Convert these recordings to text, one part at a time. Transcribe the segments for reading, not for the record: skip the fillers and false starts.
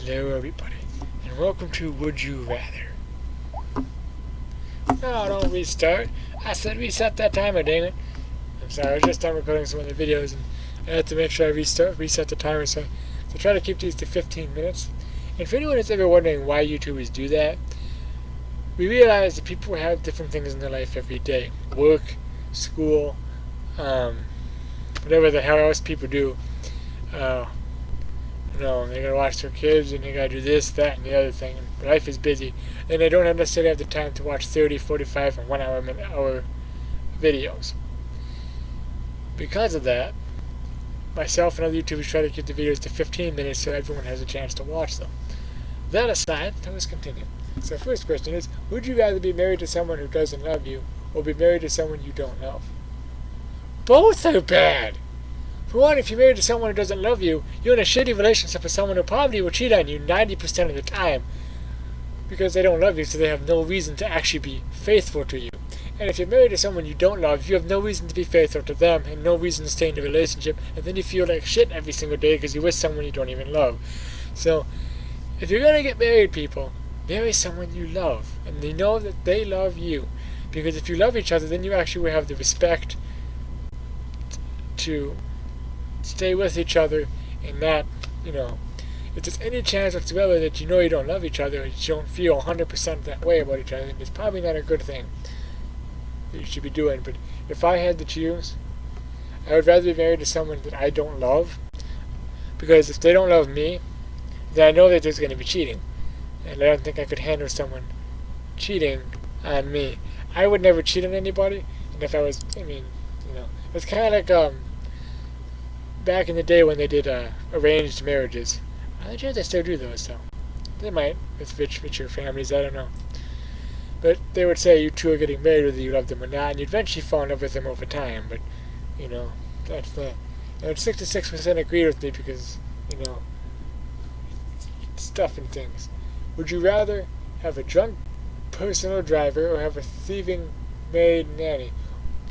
Hello everybody, and welcome to Would You Rather. No, don't restart. I said reset that timer, dang it. I'm sorry, I was just done recording some of the videos and I had to make sure I reset the timer, so try to keep these to 15 minutes. And for anyone that's ever wondering why YouTubers do that, we realize that people have different things in their life every day. Work, school, whatever the hell else people do. They gotta watch their kids and they gotta do this, that, and the other thing. And life is busy. And they don't necessarily have the time to watch 30, 45, and 1 hour videos. Because of that, myself and other YouTubers try to keep the videos to 15 minutes so everyone has a chance to watch them. That aside, let's continue. So first question is, would you rather be married to someone who doesn't love you or be married to someone you don't love? Both are bad. For one, if you're married to someone who doesn't love you, you're in a shitty relationship with someone who probably will cheat on you 90% of the time because they don't love you, so they have no reason to actually be faithful to you. And if you're married to someone you don't love, you have no reason to be faithful to them and no reason to stay in the relationship, and then you feel like shit every single day because you're with someone you don't even love. So, if you're going to get married, people, marry someone you love, and you know that they love you. Because if you love each other, then you actually will have the respect to stay with each other and not, if there's any chance whatsoever that you know you don't love each other, you don't feel 100% that way about each other, then it's probably not a good thing that you should be doing. But if I had to choose, I would rather be married to someone that I don't love, because if they don't love me, then I know that there's going to be cheating, and I don't think I could handle someone cheating on me. I would never cheat on anybody, and if I was, it's kind of like, back in the day when they did arranged marriages. I'm not sure if they still do those, though. They might, with richer families, I don't know. But they would say you two are getting married whether you love them or not, and you eventually fall in love with them over time, but, that's that. And 66% agreed with me because, stuff and things. Would you rather have a drunk personal driver or have a thieving maid nanny?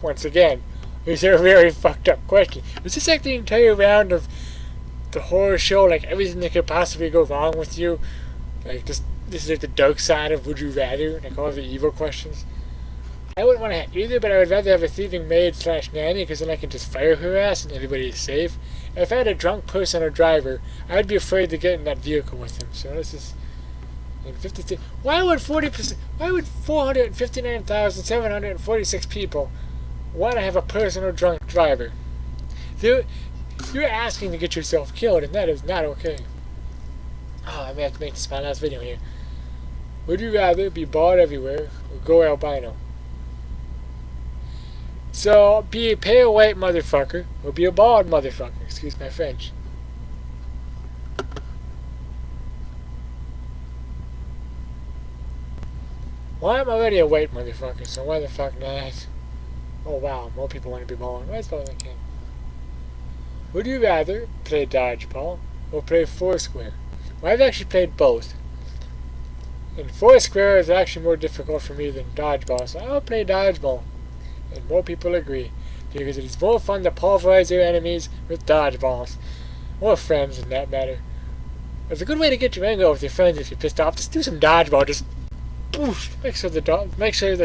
Once again, these are a very fucked up question. Was this like the entire round of the horror show, like everything that could possibly go wrong with you? Like this is like the dark side of Would You Rather, like all the evil questions? I wouldn't want to have either, but I would rather have a thieving maid / nanny, because then I can just fire her ass and everybody is safe. If I had a drunk person or driver, I'd be afraid to get in that vehicle with him. So this is 53. Why would 459,746 people want to have a personal drunk driver? You're asking to get yourself killed, and that is not okay. Oh, I may have to make this my last video here. Would you rather be bald everywhere or go albino? So, be a pale white motherfucker or be a bald motherfucker. Excuse my French. Well, I'm already a white motherfucker, so why the fuck not? Oh wow, more people want to be bald. Why is that I can? Would you rather play dodgeball or play Foursquare? Well, I've actually played both. And Foursquare is actually more difficult for me than dodgeball, so I'll play dodgeball. And more people agree, because it is more fun to pulverize your enemies with dodgeballs. Or friends, in that matter. It's a good way to get your anger with your friends if you're pissed off. Just do some dodgeball, just poof, make sure that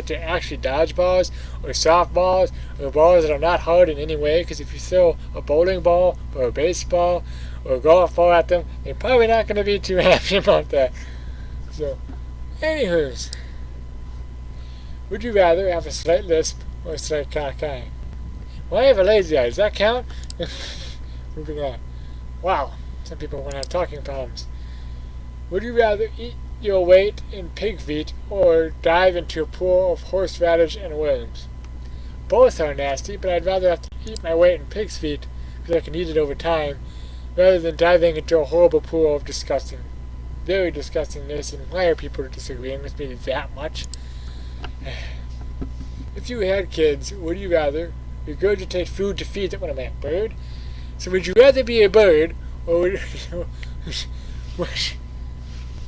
they're actually dodgeballs or softballs or balls that are not hard in any way, because if you throw a bowling ball or a baseball or a golf ball at them, they're probably not going to be too happy about that. So, anywho's, would you rather have a slight lisp or a slight cockeye? Well, I have a lazy eye. Does that count? Moving on. Wow, some people want to have talking problems. Would you rather eat your weight in pig feet or dive into a pool of horseradish and worms? Both are nasty, but I'd rather have to eat my weight in pig's feet because I can eat it over time, rather than diving into a horrible pool of disgusting, very disgustingness. And why are people disagreeing with me that much? If you had kids, would you rather regurgitate food to feed them? What am I, a bird? So would you rather be a bird, or would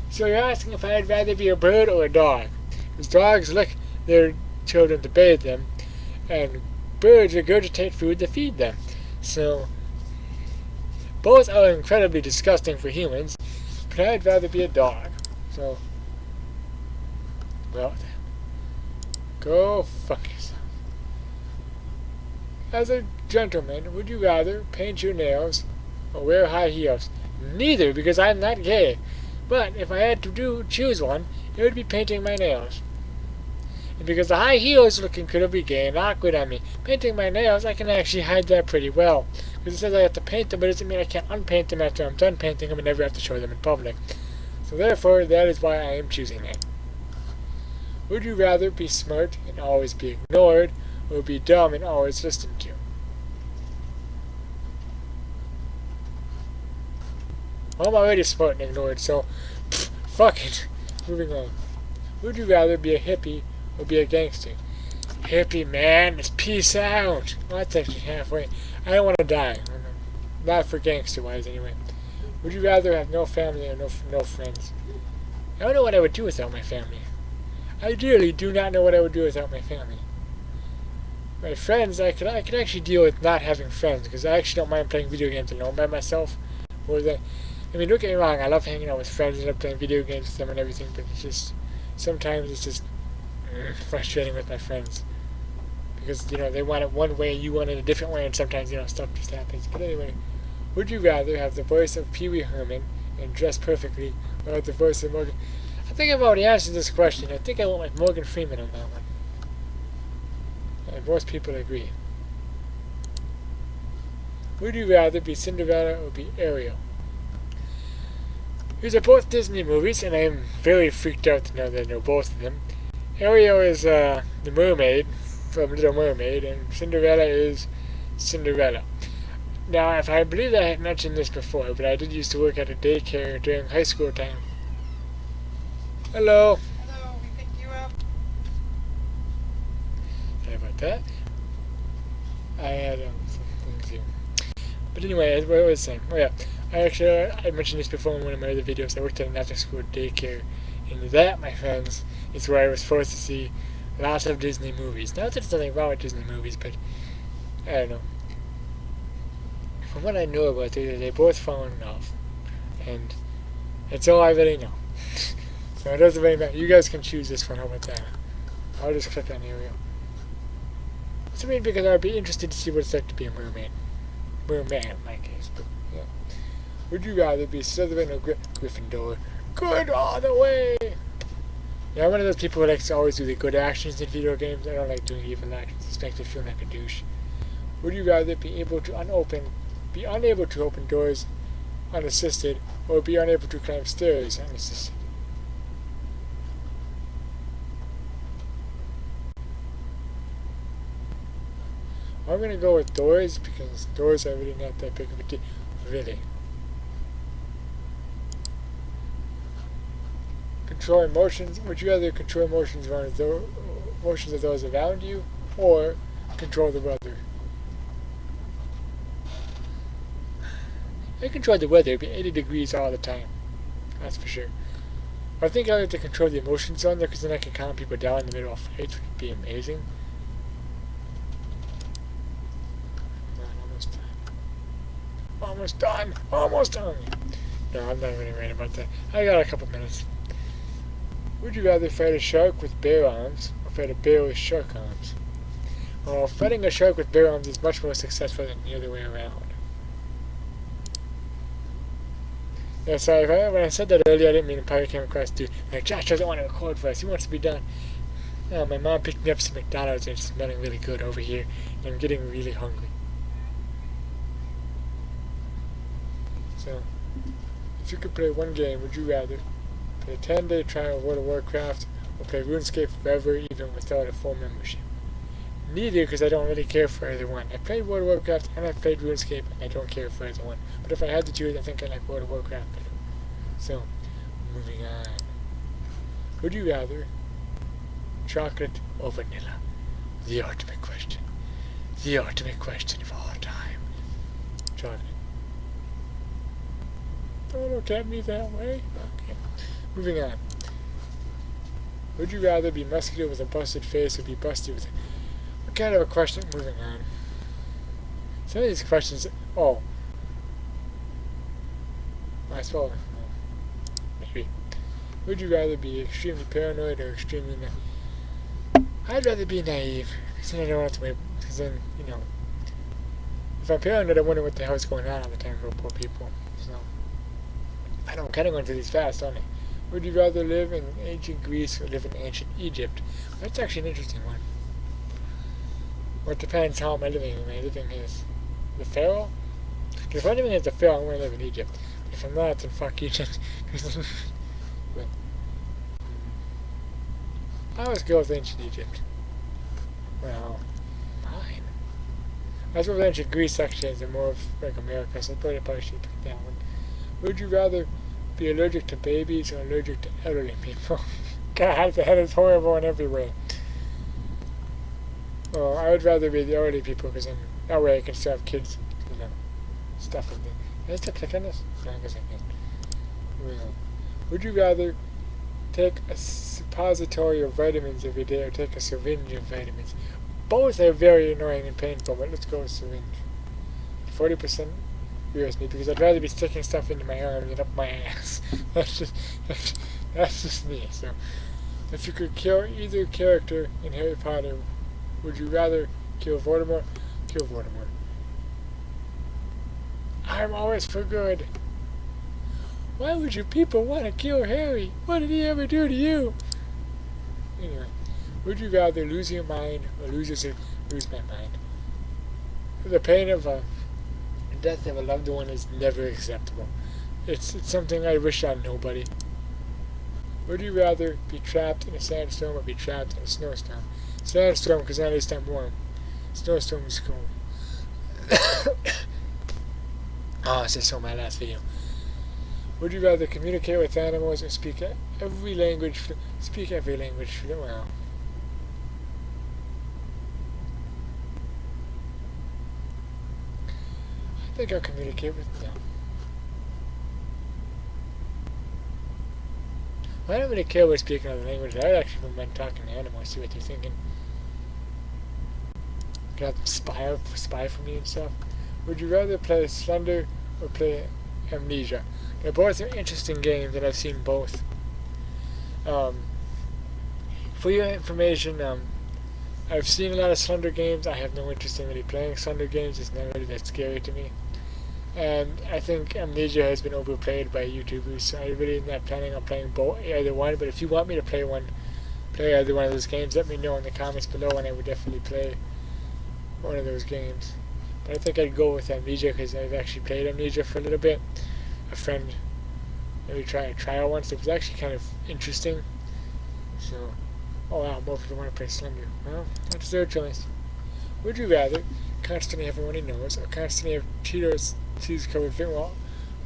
so you're asking if I'd rather be a bird or a dog? Because dogs lick their children to bathe them, and birds regurgitate food to feed them. So both are incredibly disgusting for humans, But I'd rather be a dog. So, well, go fuck yourself. As a gentleman, would you rather paint your nails or wear high heels? Neither, because I'm not gay. But if I had to choose one, it would be painting my nails. And because the high heels look incredibly gay and awkward on me, painting my nails, I can actually hide that pretty well. Because it says I have to paint them, but it doesn't mean I can't unpaint them after I'm done painting them and never have to show them in public. So therefore, that is why I am choosing it. Would you rather be smart and always be ignored, or be dumb and always listened to? Well, I'm already smart and ignored, so fuck it. Moving on. Would you rather be a hippie or be a gangster? Hippie, man, it's peace out. Well, that's actually halfway. I don't want to die. Not for gangster-wise, anyway. Would you rather have no family or no friends? I don't know what I would do without my family. I really do not know what I would do without my family. My friends, I could actually deal with not having friends, because I actually don't mind playing video games alone by myself. More than, I mean, don't get me wrong, I love hanging out with friends and love playing video games with them and everything, but it's just, sometimes it's just frustrating with my friends. Because, you know, they want it one way, you want it a different way, and sometimes, you know, stuff just happens. But anyway, would you rather have the voice of Pee Wee Herman and dress perfectly, or have the voice of Morgan? I think I've already answered this question. I think I went with Morgan Freeman on that one. And most people agree. Would you rather be Cinderella or be Ariel? These are both Disney movies, and I am very freaked out to know that I know both of them. Ariel is the mermaid from Little Mermaid, and Cinderella is Cinderella. Now, if I believe that I had mentioned this before, but I did used to work at a daycare during high school time. Hello. Hello, we picked you up. Sorry about that. I had some things here. But anyway, what I was saying. Oh yeah, I mentioned this before in one of my other videos. I worked at an after-school daycare, and that, my friends, is where I was forced to see lots of Disney movies. Not that there's nothing wrong with Disney movies, but I don't know. From what I know about it, they both fall in love, and that's all I really know. So it doesn't really matter. You guys can choose this one. How about that? I'll just click on Ariel. It's weird because I'd be interested to see what it's like to be a mermaid. Merman, in my case, but yeah. Would you rather be Slytherin or Gryffindor? Good all the way! Yeah, I'm one of those people who likes to always do the good actions in video games. I don't like doing evil actions. It makes me feel like a douche. Would you rather be unable to open doors unassisted, or be unable to climb stairs unassisted? I'm gonna go with doors because doors are really not that big of a deal. Really. Control emotions. Would you rather control emotions of those around you, or control the weather? I control the weather. It'd be 80 degrees all the time. That's for sure. I think I like to control the emotions on there because then I can calm people down in the middle of fights, which would be amazing. Almost done. Almost done. No, I'm not really right about that. I got a couple minutes. Would you rather fight a shark with bare arms or fight a bear with shark arms? Well, fighting a shark with bare arms is much more successful than the other way around. Yeah, sorry, when I said that earlier, I didn't mean to probably came across to like, Josh doesn't want to record for us. He wants to be done. No, my mom picked me up some McDonald's and it's smelling really good over here, and I'm getting really hungry. So, if you could play one game, would you rather play a 10-day trial of World of Warcraft or play RuneScape forever even without a full membership? Neither, because I don't really care for either one. I played World of Warcraft and I played RuneScape, and I don't care for either one. But if I had to choose, I think I like World of Warcraft better. So, moving on. Would you rather chocolate or vanilla? The ultimate question. The ultimate question of all time. Chocolate. Oh, look at me that way. Okay. Moving on. Would you rather be muscular with a busted face or be busted with a... What kind of a question? Moving on. Some of these questions... Oh. I spelled it. maybe. Would you rather be extremely paranoid or extremely I'd rather be naive, because then I don't have to wait, because then, if I'm paranoid, I wonder what the hell's going on all the time for poor people. So, I know I'm kind of going through these fast, don't I? Would you rather live in ancient Greece or live in ancient Egypt? That's actually an interesting one. Well, it depends how am I living. Am I living as the Pharaoh? Because if I'm living as the Pharaoh, I'm going to live in Egypt. But if I'm not, then fuck Egypt. But, I always go with ancient Egypt. Well, fine. I was with ancient Greece actually as more of like America, so I probably should pick that one. Would you rather be allergic to babies or allergic to elderly people? God, that is horrible in every way. Well, I would rather be the elderly people because then that way I can still have kids, stuff like that. Can I still click on this? No, I guess I can. Well, would you rather take a suppository of vitamins every day or take a syringe of vitamins? Both are very annoying and painful, but let's go with syringe. 40% weirds me because I'd rather be sticking stuff into my arm than up my ass. that's just me. So, if you could kill either character in Harry Potter, would you rather kill Voldemort? Kill Voldemort. I'm always for good. Why would you people want to kill Harry? What did he ever do to you? Anyway, would you rather lose your mind or lose my mind? The pain of the death of a loved one is never acceptable. It's something I wish on nobody. Would you rather be trapped in a sandstorm or be trapped in a snowstorm? Sandstorm because at least I'm warm. Snowstorm is cold. Oh, this is my last video. Would you rather communicate with animals or speak every language? Speak every language. Well, I think I'll communicate with them. I don't really care about speaking other languages. I actually wouldn't mind talking to animals, see what they're thinking. Can I have them spy for me and stuff? Would you rather play Slender or play Amnesia? They're both interesting games, and I've seen both. For your information, I've seen a lot of Slender games. I have no interest in really playing Slender games. It's not really that scary to me. And I think Amnesia has been overplayed by YouTubers, so I really am not planning on playing either one. But if you want me to play either one of those games, let me know in the comments below, and I would definitely play one of those games. But I think I'd go with Amnesia because I've actually played Amnesia for a little bit. A friend maybe try a trial once. It was actually kind of interesting. So, oh wow, more people want to play Slender. Well, that's their choice. Would you rather constantly have a runny nose or constantly have Cheetos covered fit? Well,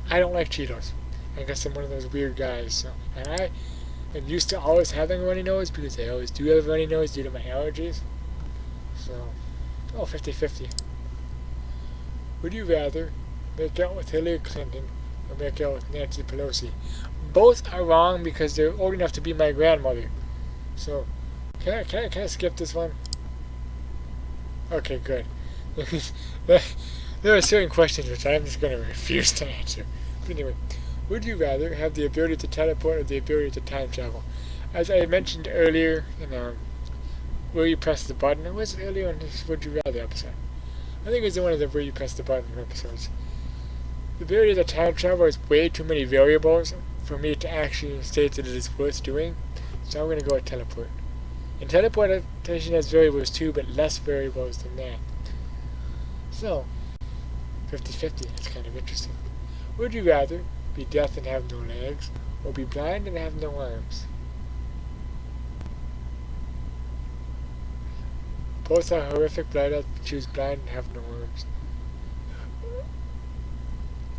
I don't like Cheetos. I guess I'm one of those weird guys. So, and I am used to always having a runny nose because I always do have a runny nose due to my allergies. So, 50-50. Would you rather make out with Hillary Clinton or make out with Nancy Pelosi? Both are wrong because they're old enough to be my grandmother. So, can I skip this one? Okay, good. There are certain questions which I'm just going to refuse to answer. But anyway, would you rather have the ability to teleport or the ability to time travel? As I mentioned earlier in where you press the button, or was it earlier in this Would You Rather episode? I think it was one of the where you press the button episodes. The ability to time travel is way too many variables for me to actually state that it is worth doing, so I'm going to go with teleport. And teleportation has variables too, but less variables than that. So, 50-50, that's kind of interesting. Would you rather be deaf and have no legs, or be blind and have no arms? Both are horrific, but I'd choose blind and have no arms.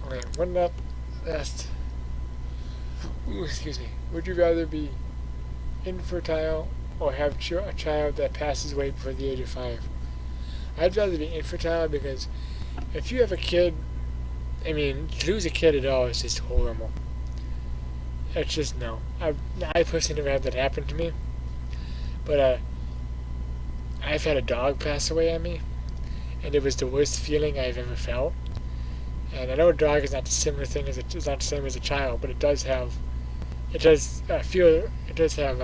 Alright, one up last. Ooh, excuse me. Would you rather be infertile or have a child that passes away before the age of 5? I'd rather be infertile because if you have a kid, I mean, to lose a kid at all is just horrible. It's just no. I personally never had that happen to me, but I've had a dog pass away on me, and it was the worst feeling I've ever felt. And I know a dog is not the similar thing it's not the same as a child, but it does have it does feel, it does have,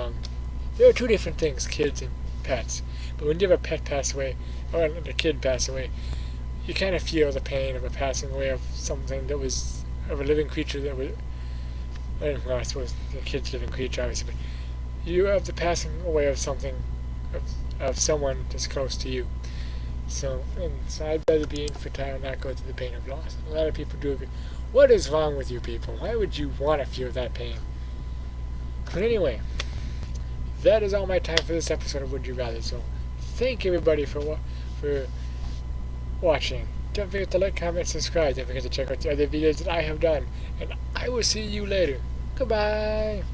there are two different things, kids and pets. But when you have a pet pass away, or a kid pass away, you kind of feel the pain of a passing away of something that was, of a living creature that was, well, I suppose the kid's a living creature, obviously, but you have the passing away of something, of someone that's close to you. So I'd rather be infertile and not go through the pain of loss. A lot of people do it. What is wrong with you people? Why would you want to feel that pain? But anyway, that is all my time for this episode of Would You Rather. So thank everybody for watching. Don't forget to like, comment, subscribe. Don't forget to check out the other videos that I have done. And I will see you later. Goodbye.